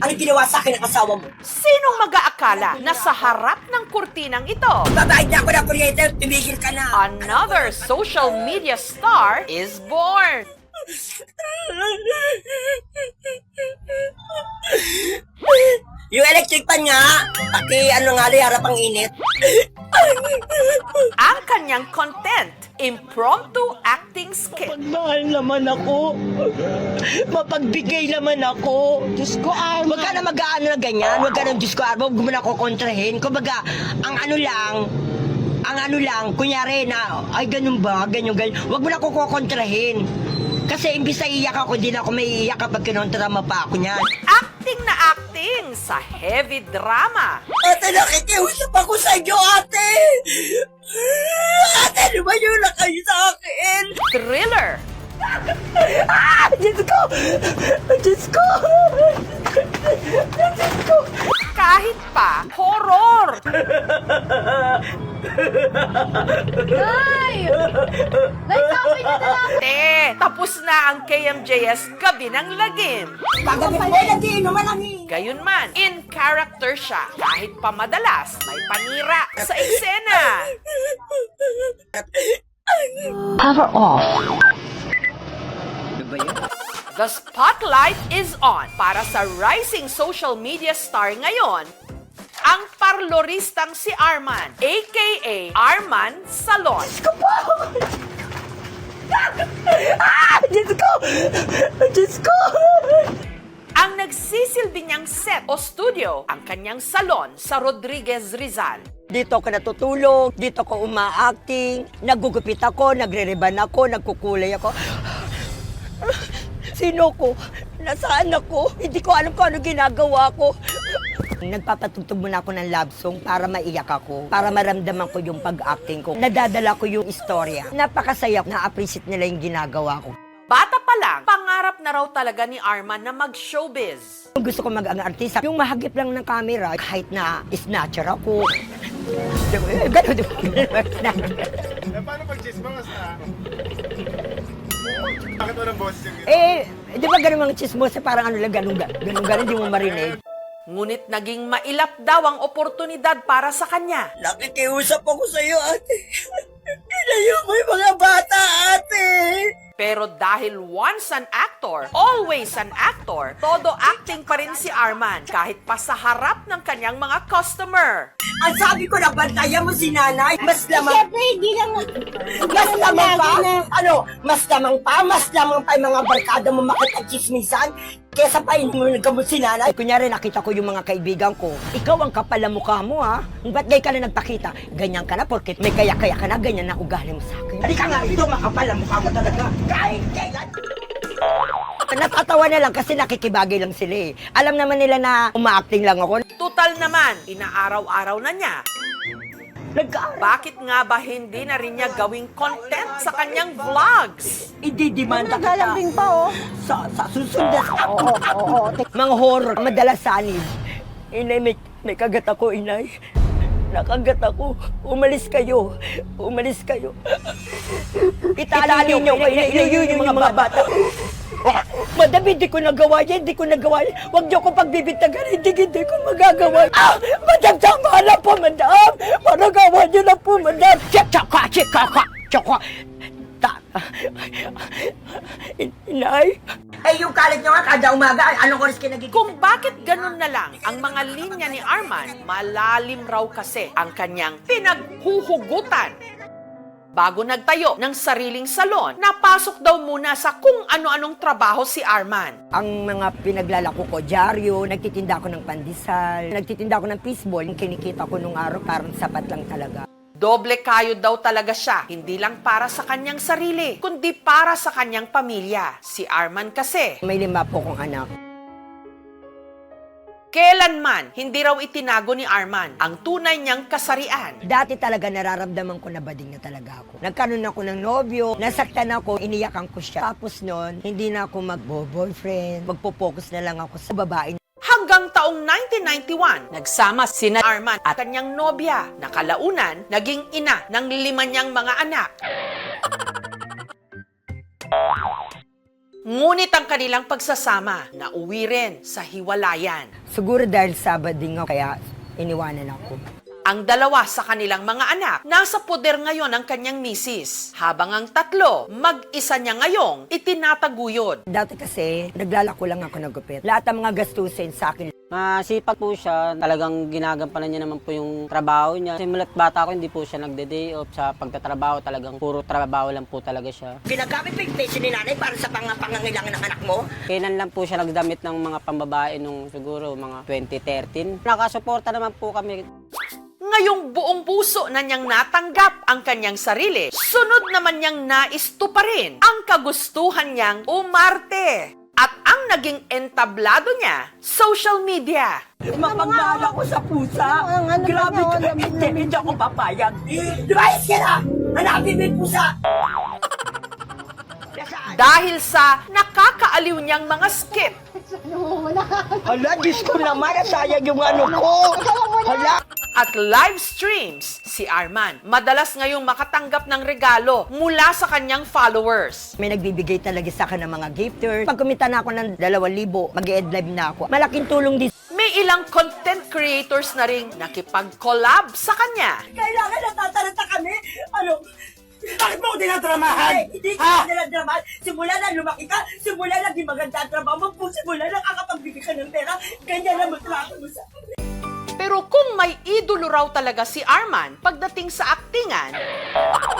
Ano ginawa sa akin ng asawa mo? Sinong mag-aakala na sa harap ng kurtinang ito, Babayad na ako ng kuryente, tumigil ka na. another social media star is born? Yung electric fan nga, pati ano nga rin, harap ang init. Ang kanyang content, impromptu acting skit. Mahal naman ako. Mapagbigay naman ako. Diyos ko, Arma. Huwag ka na mag-ano na ganyan. Huwag ka na, Diyos ko, Arma. Huwag mo na ako kontrahin. Kumbaga, ang ano lang, kunyari na, ay ganun ba, ganyan. Huwag mo na ako kukontrahin. Kasi imbis na iyak ako, di na ako may iyak kapag kinontrama pa ako niyan. Acting na acting sa heavy drama. Ate, nakikiusap ako sa inyo, ate! Ate, lumayo na kayo sa akin! Thriller. Diyos ko! Diyos ko! Diyos ko! Kahit pa, horror. Nay! Nay, sabi niyo na lang! Tapos na ang KMJS Gabi ng Lagim. Pagdabi mo, nagiinuman lang eh! Gayunman, in character siya. Kahit pa madalas, may panira sa eksena. Power off. Ano ba yun? The spotlight is on para sa rising social media star ngayon, ang parloristang si Arman, aka Arman Salon. Diyos ko! Diyos ko! Ang nagsisilbi niyang set o studio, ang kanyang salon sa Rodriguez Rizal. Dito ako natutulog, dito ako uma-acting, nagugupit ako, nagre-reban ako, nagkukulay ako. Sino ko? Nasaan ako? Hindi ko alam kung ano ginagawa ko. Nagpapatugtog muna ako ng love song para maiyak ako, para maramdaman ko yung pag-acting ko. Nadadala ko yung istorya. Napakasaya, na-appreciate nila yung ginagawa ko. Bata pa lang, pangarap na raw talaga ni Arman na mag-showbiz. Kung gusto ko mag-artista, yung mahagip lang ng camera, kahit na snatcher ako. Ganun. Paano pag chismos na? Bakit walang boses yung Di ba ganun mga chismos, parang ano lang, ganun, di mo marinig. Ngunit naging mailap daw ang oportunidad para sa kanya. Nakikiusap ako sa iyo, ate. Ilayo mo yung mga bata, ate. Pero dahil once an actor, always an actor, todo acting pa rin si Arman kahit pa sa harap ng kanyang mga customer. Ang sabi ko na bantayan mo si nanay, mas lamang, Siyempre, hindi lang... mas lamang pa, mas lamang pa yung mga barkada mo makikachismisan, kesa pa inumin mo si nanay. Kunyari, nakita ko yung mga kaibigan ko, ikaw ang kapal na mukha mo, ha? Ba't gay ka na nagpakita? Ganyan ka na, porque may kaya-kaya ka na, ganyan na ugali mo sa akin. Halika nga, ito makapal na mukha mo talaga. Kahit kailan. Natatawa na lang kasi nakikibagay lang sila eh. Alam naman nila na umaacting lang ako. Tutal naman, inaaraw-araw na niya. Nagka- Bakit nga ba hindi na rin niya gawing content sa kanyang vlogs? Ididimanda kita. Nagalambing pa, oh. Sa susunod na mga horror, madalas sanib. Inay, may kagat ako, inay. Nakagat ako. Umalis kayo. Umalis kayo. Italali niyo kayo. Ilayo yung mga bata. Madam, hindi ko nagawa yan. Hindi ko nagawa yan. Huwag niyo ko pagbibintagan. Hindi ko magagawa. Madam, tama na po, madam. Paragawa niyo na po, madam. Tsaka. Inay? Ay, yung kalat niyo nga kada umaga. Anong oras kinagigit? Kung bakit ganun na lang ang mga linya ni Arman, malalim raw kasi ang kanyang pinaghuhugutan. Bago nagtayo ng sariling salon, napasok daw muna sa kung ano-anong trabaho si Arman. Ang mga pinaglalako ko, dyaryo, nagtitinda ako ng pandesal, nagtitinda ako ng fishball. Yung kinikita ko nung araw, parang sapat lang talaga. Doble kayod daw talaga siya, hindi lang para sa kanyang sarili, kundi para sa kanyang pamilya. Si Arman kasi, May 5 po kong anak. kailanman hindi raw itinago ni Arman ang tunay niyang kasarian. Dati talaga nararamdaman ko na bading na talaga ako. Nagkaroon ako ng nobyo, nasaktan ako, iniyakan ko siya. Tapos noon, hindi na ako mag-boyfriend, magpo-focus na lang ako sa babae. Hanggang taong 1991, nagsama sina Arman at kanyang nobya na kalaunan naging ina ng 5 niyang mga anak. Ngunit ang kanilang pagsasama na uwi rin sa hiwalayan. Siguro dahil Sabading ako, kaya iniwanan ako. Ang dalawa sa kanilang mga anak, nasa poder ngayon ang kanyang misis. Habang ang tatlo, mag-isa niya ngayong itinataguyod. Dati kasi, naglalako lang ako ng gupit. Lahat ng mga gastusin sa akin. Masipag po siya, talagang ginagampanan niya naman po yung trabaho niya. Simulat bata ko, hindi po siya nagde-day off sa pagtatrabaho, talagang puro trabaho lang po talaga siya. Ginagamit pa yung pension ni nanay para sa pangangailangan ng anak mo? Kailan lang po siya nagdamit ng mga pambabae nung siguro mga 2013. Nakasuporta naman po kami. Ngayong buong puso na niyang natanggap ang kanyang sarili, sunod naman niyang naisto pa rin ang kagustuhan niyang umarte. At ang naging entablado niya, social media. Mapagmahal ako sa pusa. Grabe ka. Hindi ako papayag. Lumayas ka na! Hanapin mo yung pusa! Dahil sa nakakaaliw niyang mga skit. Hala, Diyos ko naman, nasayag yung ano ko. Hala. At live streams, si Arman madalas ngayong makatanggap ng regalo mula sa kanyang followers. May nagbibigay talaga sa akin ng mga gifters. Pag kumita na ako ng 2,000, mag-e-end live na ako. Malaking tulong din. May ilang content creators na ring nakipag-collab sa kanya. Kailangan natataranta kami. Ano? Bakit mo ko dinadramahan? Hindi ka dinadramahan. Simula na lumaki ka, simula na di maganda ang trabaho mo, simula na kakapagbigay ka ng pera, ganyan na matrato mo sa akin. Pero kung may idolo raw talaga si Arman pagdating sa aktingan,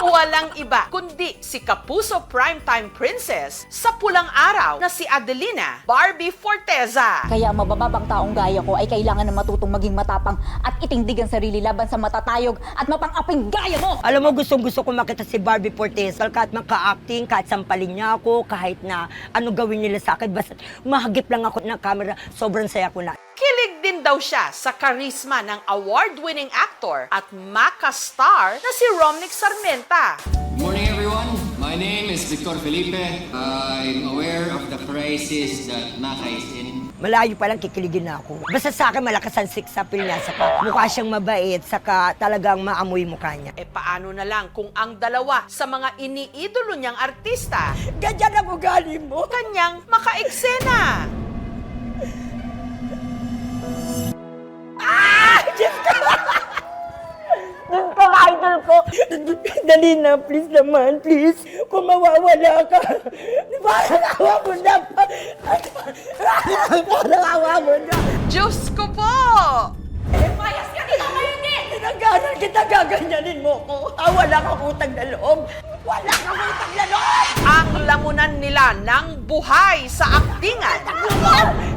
walang iba kundi si Kapuso Primetime Princess sa pulang araw na si Adelina Barbie Forteza. Kaya mabababang taong gaya ko ay kailangan na matutong maging matapang at itindig ang sarili laban sa matatayog at mapang-aping gaya mo! Alam mo, gustong-gusto ko makita si Barbie Forteza kahit maka-acting, kahit sampalin niya ako, kahit na ano gawin nila sa akin, basta mahagip lang ako ng camera, sobrang saya ko na. Kilig din daw siya sa karisma ng award-winning actor at Maka star na si Romnick Sarmenta. Good morning, everyone. My name is Victor Felipe. I'm aware of the crisis that Maka is in. Malayo pa lang kikiligin na ako. Basta sa akin malakas ang sex appeal niya, saka mukha siyang mabait, saka talagang maamoy mukha niya. E paano na lang kung ang dalawa sa mga iniidolo niyang artista, Ganyan ang ugali mo. kanyang makaeksena? Diyos ko, idol ko. Dali na, please naman, please. Kung mawawala ka, parang awa mo na. Parang awa mo na. Diyos ko po! Mayas ka dito ngayon eh! Tinaganan kita, gaganyanin mo ko. Wala kang utang na loob. Wala kang utang na loob! Ang lamunan nila ng buhay sa aktingan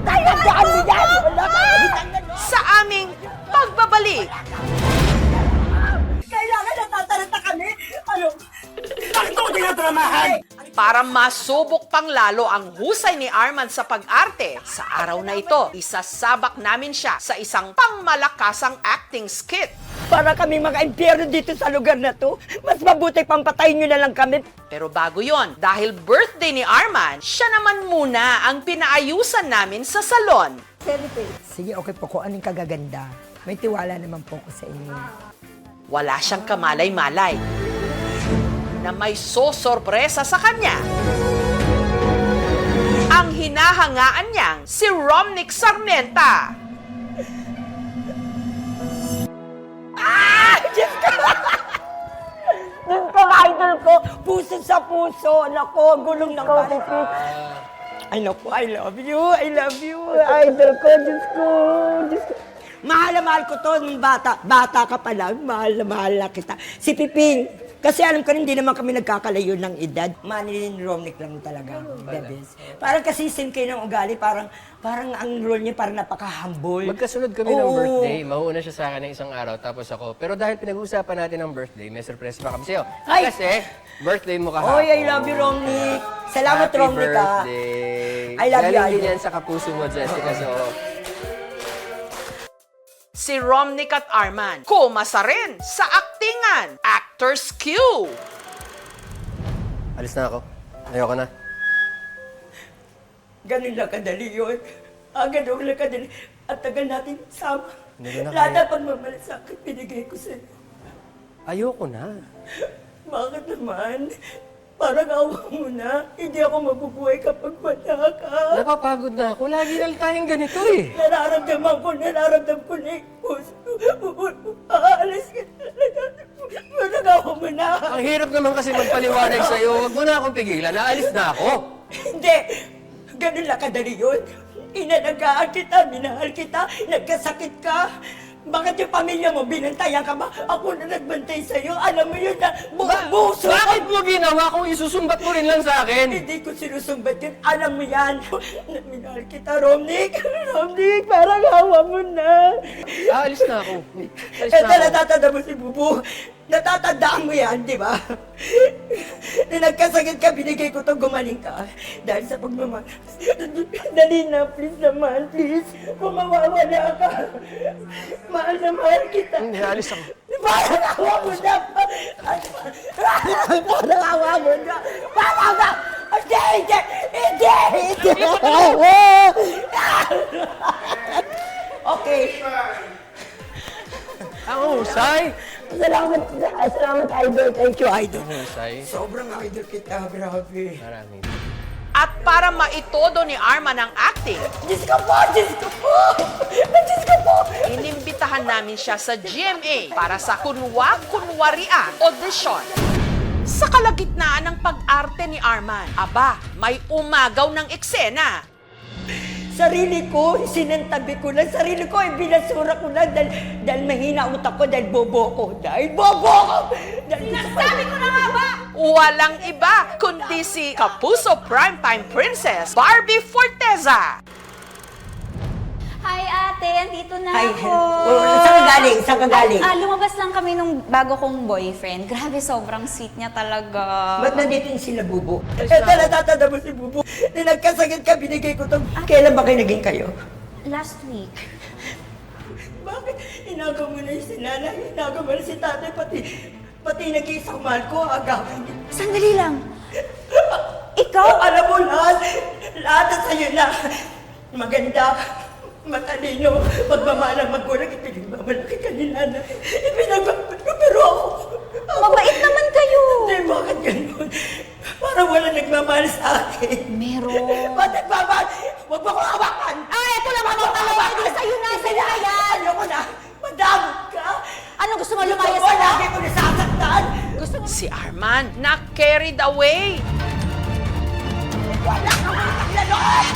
Tayandaan mo yan! Wala kang utang na loob! sa aming pagbabalik. Kailangan natataranta kami. Ano? Bakit mo dinadramahan? Para masubok pang lalo ang husay ni Arman sa pag-arte, sa araw na ito, isasabak namin siya sa isang pangmalakasang acting skit. Para kami mga impyerno dito sa lugar na to, mas mabuti pang patayin nyo na lang kami. Pero bago yon, dahil birthday ni Arman, siya naman muna ang pinaayusan namin sa salon. Sige, okay po. Kung anong kagaganda, may tiwala naman po ko sa inyo. Wala siyang kamalay-malay na may sosorpresa sa kanya. Ang hinahangaan niyang si Romnick Sarmenta. Diyos ko, idol ko, puso sa puso. Nako, gulong ng balikin. Ay, naku, I love you, idol ko, Diyos ko, Diyos ko. Mahal na mahal ko to, nung bata ka pa lang, mahal na kita. Si Piping, kasi alam ko rin, hindi naman kami nagkakalayo ng edad. Manilin Romnick lang talaga, the best. Parang kasi sin kayo ng ugali, parang ang role niya parang napaka-humble. Magkasunod kami ng Oo. birthday. Mauuna siya sa akin ng isang araw, tapos ako. Pero dahil pinag-uusapan natin ng birthday, may surprise pa kami sa'yo. Ay! Kasi, birthday mo kahapon. Oy, I love you, Romnick. Salamat, Happy Romnick, ah. birthday. I love you, Galing din idol. yan sa kapuso mo, Jessica. So, Si Romnick at Arman, kumasa rin sa aktingan. Actors Q. alis na ako. Ayoko na. Ganun lang kadali yun. Ganun lang kadali. At tagal natin sama. Hindi ko na Lahat kaya. ng pagmamalasakit binigay ko sa'yo. Ayoko na. Bakit naman? Parang awa mo na. Hindi ako mabubuhay kapag wala ka. Napapagod na ako. Lagi lang tayong ganito eh. Nararamdaman ko na yung puso. Aalis ka talaga. Parang awa mo na. Ang hirap naman kasi magpaliwanag sa'yo. Huwag mo na akong pigilan. Naalis na ako. Hindi. Ganun lang kadali yun. Inalagaan kita, minahal kita, nagkasakit ka. Bakit yung pamilya mo, binantayan ka ba? Ako na nagbantay sa'yo. Alam mo yun na buso. Bakit mo ginawa kung isusumbat mo rin lang sa akin? Hindi ko sinusumbat yun. Alam mo yan. Minahal kita, Romnick. Romnick, parang hawa mo na. Aalis na ako. Alis Ito, na ako. natatanda mo si Bubu. Natatandaan mo yan, di ba? Na nagkasakit ka, binigay ko to, gumaling ka. Dahil sa pagmamahal. Dali na, please naman, please. Kung mawawala ka. Mahal na mahal kita. Hindi, aalis ako. Parang awa mo na. Parang awa mo na. Parang awa. Hindi. Okay. Ang husay. Salamat, Idol. Thank you, Idol. Husay. Sobrang idol kita, grabe. Maraming. At para maitodo ni Arman ang acting, Diyos ko po! Diyos ko po! Diyos ko po! inimbitahan namin siya sa GMA para sa kunwariang audition. Sa kalagitnaan ng pag-arte ni Arman, aba, may umagaw ng eksena. Sarili ko, sinantabi ko lang. Sarili ko, binasura ko lang dahil mahina utak ko, dahil bobo ko. Sinasabi ko na nga ba? Walang iba kundi si Kapuso Primetime Princess Barbie Forteza. Hi ate, andito na Ay, ako. saan ka galing? Lumabas lang kami nung bago kong boyfriend. Grabe, sobrang sweet niya talaga. Ba't nandito yung sila, Bubo? Eto, natatanda mo si Bubo. Na nagkasakit ka, binigay ko to. Kailan ba kayo naging kayo? Last week. Bakit? Inagaw mo na yung sinanay, inagaw mo na si tatay, pati nag-iisang mahal ko, agawin niyo. Sandali lang. Ikaw? Alam mo lahat na sa'yo na maganda, matalino, magmamahal ang magulang, ipinagmamalaki ka ni nanay. Pero ako, Mabait naman kayo. hindi, bakit ganun? Parang wala nagmamahal sa akin. Meron. Ba't nagmamahal? Huwag mo akong hawakan! Ito naman ang talaga. Hindi sa'yo na. Sa'yo na yan. Ayoko na! Madamot ka! Ano gusto mo Gusto lumayas mo, ka na? lagi ko nasasaktan! Si Arman na carried away. Wala kang utang na loob!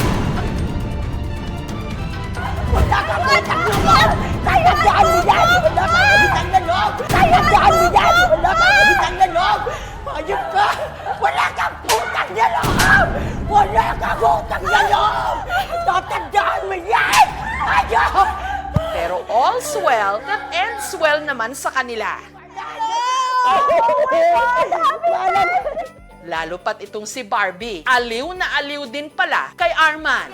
Wala kang utang na loob! Tayandaan mo yan! Wala kang utang na loob! Tayandaan mo yan! Wala kang utang na loob! Ayun ka! Wala kang utang na loob! Wala kang utang na loob! Tatandaan mo yan! Ayun! Pero all's well that ends well naman sa kanila. Lalo pat itong si Barbie, aliw na aliw din pala kay Arman.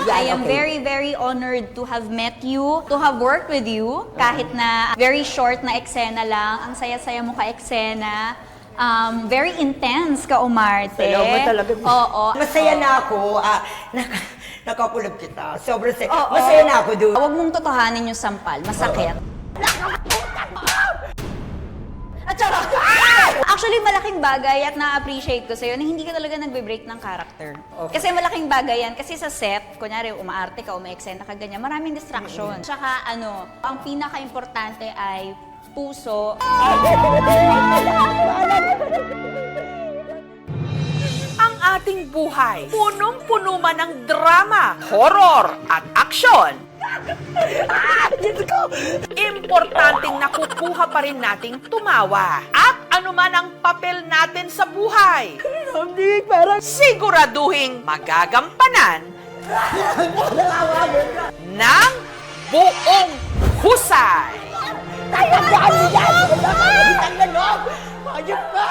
I am very, very honored to have met you, to have worked with you. Kahit na very short na eksena lang, ang saya-saya mo ka-eksena. Very intense ka, umarte. Salamat talaga. Oo. Masaya na ako. Nakakulab kita. Sobrang saya. Oo. Masaya na ako doon. Huwag mong totohanin yung sampal. Masakit. At saka, actually, malaking bagay at na-appreciate ko sa'yo na hindi ka talaga nagbe-break ng character. Kasi malaking bagay yan. Kasi sa set, kunyari, umaarte ka, umaeksena ka, ganyan, maraming distraction. Tsaka, ang pinaka-importante ay puso. Ang ating buhay, punong-puno man ng drama, horror at aksyon. Importanteng nakukuha pa rin nating tumawa. At anuman ang papel natin sa buhay, siguraduhing magagampanan ng buong husay. Tayandaan mo yan! Wala kang utang na loob! Ayun ka!